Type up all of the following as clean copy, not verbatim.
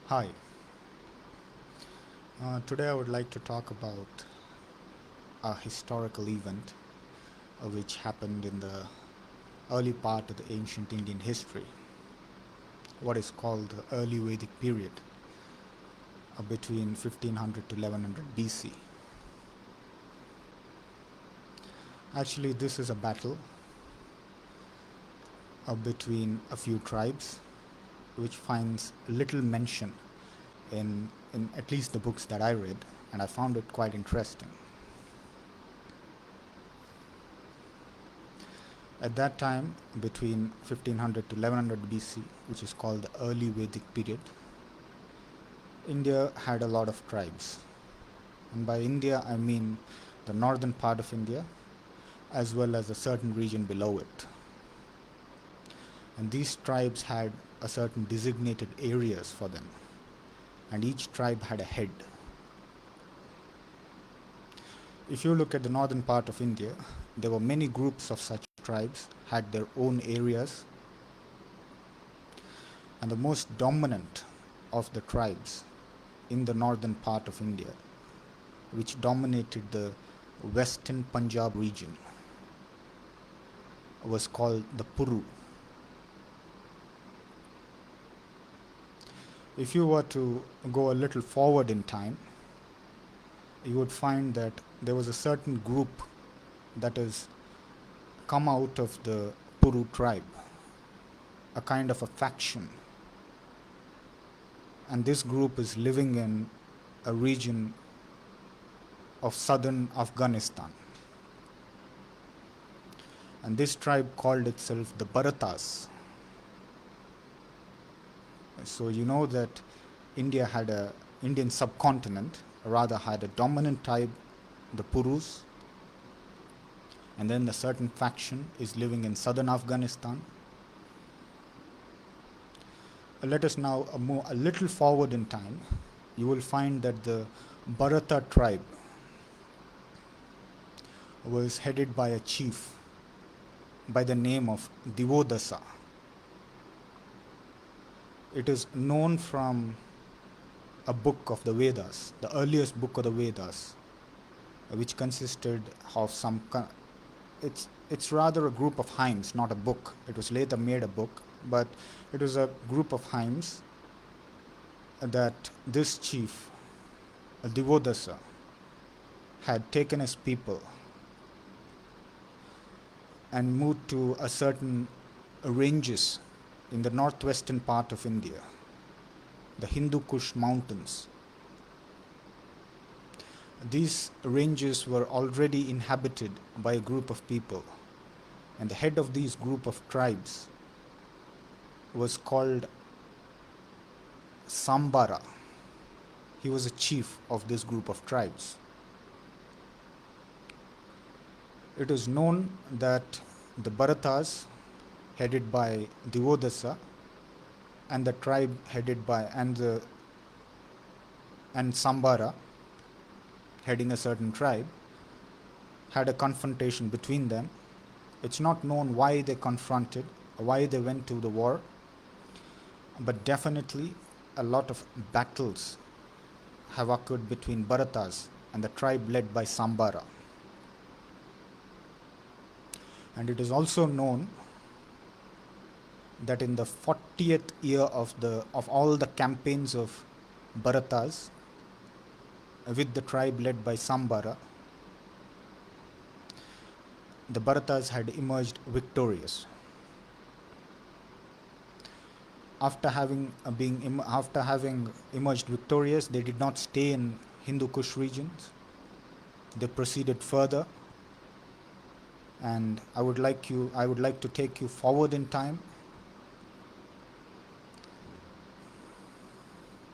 Hi. Today I would like to talk about a historical event which happened in the early part of the ancient Indian history, what is called the early Vedic period between 1500 to 1100 BC. Actually, this is a battle between a few tribes which finds little mention in at least the books that I read, and I found it quite interesting. At that time, between 1500 to 1100 BC, which is called the early Vedic period, India had a lot of tribes. And by India, I mean the northern part of India, as well as a certain region below it. And these tribes had a certain designated areas for them, and each tribe had a head. If you look at the northern part of India, there were many groups of such tribes, had their own areas, and the most dominant of the tribes in the northern part of India, which dominated the western Punjab region, was called the Puru. If you were to go a little forward in time, you would find that there was a certain group that has come out of the Puru tribe, a kind of a faction. And this group is living in a region of southern Afghanistan. And this tribe called itself the Bharatas. So you know that India had a Indian subcontinent, rather had a dominant tribe, the Purus, and then a certain faction is living in southern Afghanistan. Let us now move a little forward in time. You will find that the Bharata tribe was headed by a chief by the name of Divodasa. It is known from a book of the Vedas, the earliest book of the Vedas, which consisted of it's rather a group of hymns, not a book. It was later made a book, but it was a group of hymns that this chief, Divodasa, had taken his people and moved to a certain ranges in the northwestern part of India, the Hindu Kush mountains. These ranges were already inhabited by a group of people, and the head of these group of tribes was called Sambara. He was a chief of this group of tribes. It is known that the Bharatas, headed by Divodasa, and the tribe headed by and Sambara, heading a certain tribe, had a confrontation between them. It's not known why they confronted, why they went to the war, but definitely a lot of battles have occurred between Bharatas and the tribe led by Sambara. And it is also known that in the 40th year of all the campaigns of Bharatas with the tribe led by Sambara, the Bharatas had emerged victorious. After having emerged victorious, they did not stay in Hindu Kush regions. They proceeded further, and I would like to take you forward in time,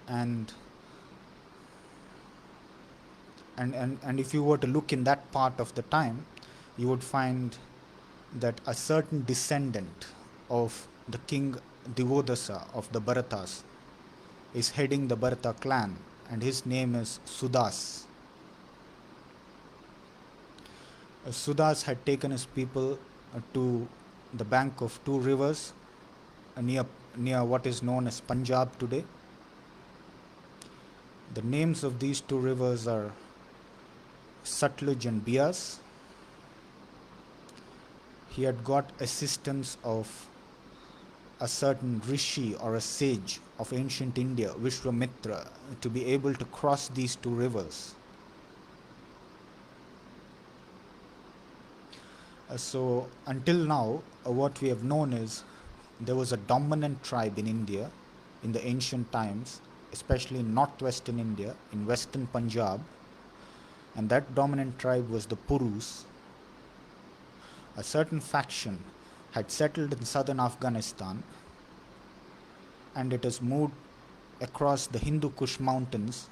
and if you were to look in that part of the time, you would find that a certain descendant of the king Divodasa of the Bharatas is heading the Bharata clan, and his name is Sudas. Sudas had taken his people to the bank of two rivers near what is known as Punjab today. The names of these two rivers are Satluj and Bias. He had got assistance of a certain rishi or a sage of ancient India, Vishwamitra, to be able to cross these two rivers. So until now, what we have known is there was a dominant tribe in India in the ancient times, especially in northwestern India, in western Punjab, and that dominant tribe was the Purus. A certain faction had settled in southern Afghanistan, and it has moved across the Hindu Kush mountains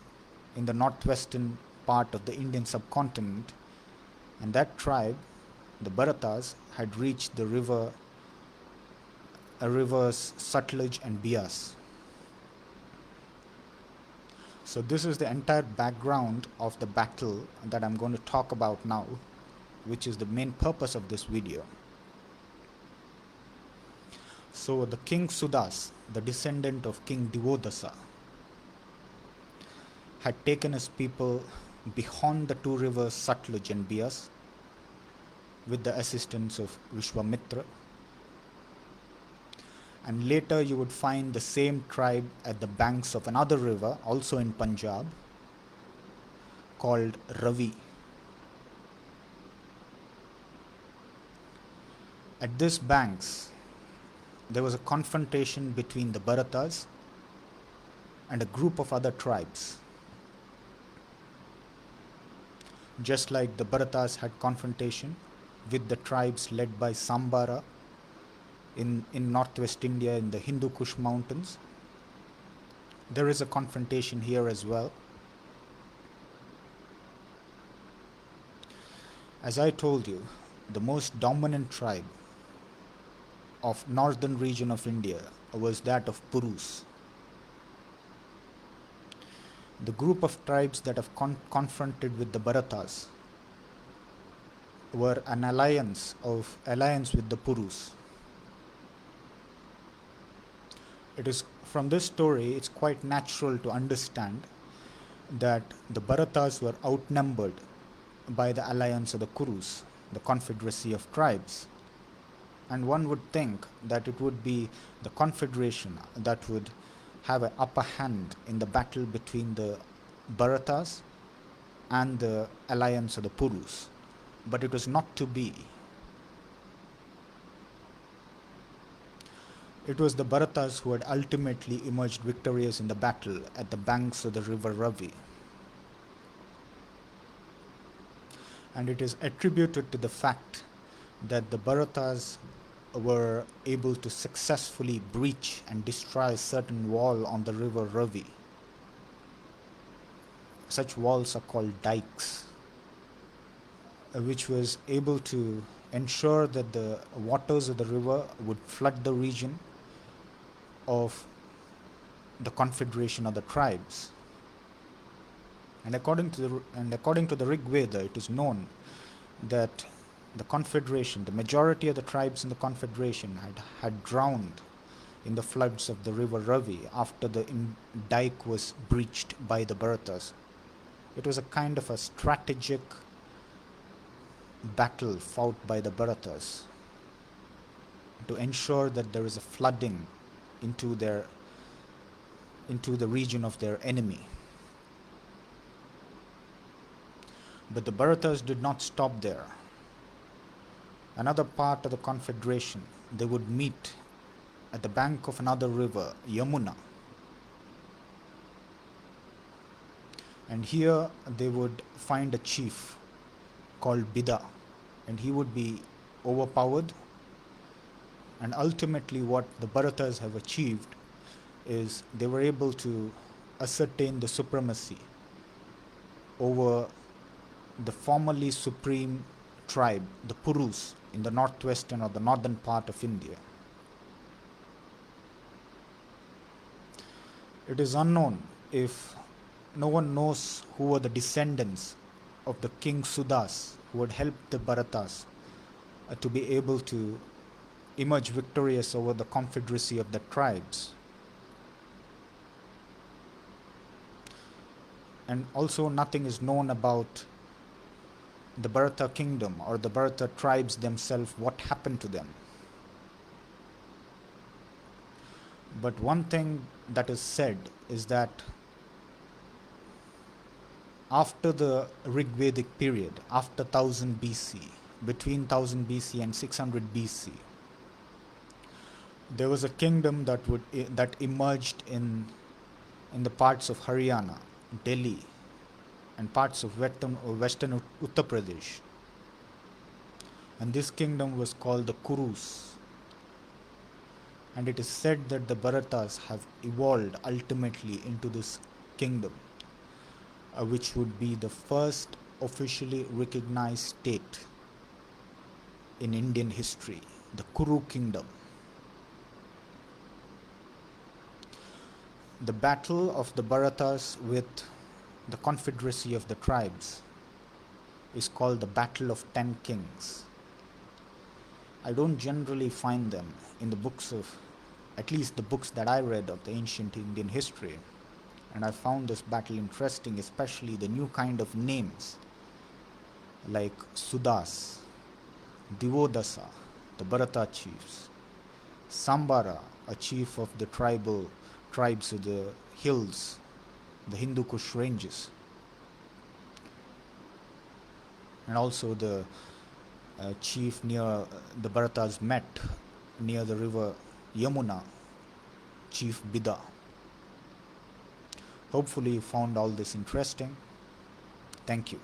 in the northwestern part of the Indian subcontinent, and that tribe, the Bharatas, had reached the rivers Satluj and Bias. So this is the entire background of the battle that I'm going to talk about now, which is the main purpose of this video. So the King Sudas, the descendant of King Divodasa, had taken his people beyond the two rivers Satluj and Bias with the assistance of Vishwamitra. And later you would find the same tribe at the banks of another river, also in Punjab, called Ravi. At these banks, there was a confrontation between the Bharatas and a group of other tribes. Just like the Bharatas had confrontation with the tribes led by Sambara in northwest India in the Hindu Kush mountains, there is a confrontation here as well. As I told you, the most dominant tribe of northern region of India was that of Purus. The group of tribes that have confronted with the Bharatas were an alliance with the Purus. It is from this story, it's quite natural to understand that the Bharatas were outnumbered by the alliance of the Kurus, the confederacy of tribes. And one would think that it would be the confederation that would have an upper hand in the battle between the Bharatas and the alliance of the Purus. But it was not to be. It was the Bharatas who had ultimately emerged victorious in the battle at the banks of the river Ravi. And it is attributed to the fact that the Bharatas were able to successfully breach and destroy a certain wall on the river Ravi. Such walls are called dikes, which was able to ensure that the waters of the river would flood the region of the confederation of the tribes. And according to the Rig Veda, it is known that the confederation, the majority of the tribes in the confederation had drowned in the floods of the river Ravi after the dike was breached by the Bharatas. It was a kind of a strategic battle fought by the Bharatas to ensure that there is a flooding into the region of their enemy. But the Bharatas did not stop there. Another part of the confederation, they would meet at the bank of another river, Yamuna. And here they would find a chief called Bida, and he would be overpowered. And ultimately what the Bharatas have achieved is they were able to ascertain the supremacy over the formerly supreme tribe, the Purus, in the northwestern or the northern part of India. It is unknown if no one knows who were the descendants of the King Sudas who had helped the Bharatas to be able to emerge victorious over the confederacy of the tribes. And also, nothing is known about the Bharata kingdom or the Bharata tribes themselves, what happened to them. But one thing that is said is that after the Rigvedic period, after 1000 BC, between 1000 BC and 600 BC, there was a kingdom that emerged in the parts of Haryana, Delhi, and parts of western Uttar Pradesh. And this kingdom was called the Kurus. And it is said that the Bharatas have evolved ultimately into this kingdom, which would be the first officially recognized state in Indian history, the Kuru kingdom. The battle of the Bharatas with the confederacy of the tribes is called the Battle of 10 Kings. I don't generally find them in the books of, at least the books that I read of the ancient Indian history. And I found this battle interesting, especially the new kind of names like Sudas, Divodasa, the Bharata chiefs, Sambara, a chief of the tribes of the hills, the Hindu Kush ranges, and also the chief near the Bharatas met near the river Yamuna, Chief Bida. Hopefully you found all this interesting. Thank you.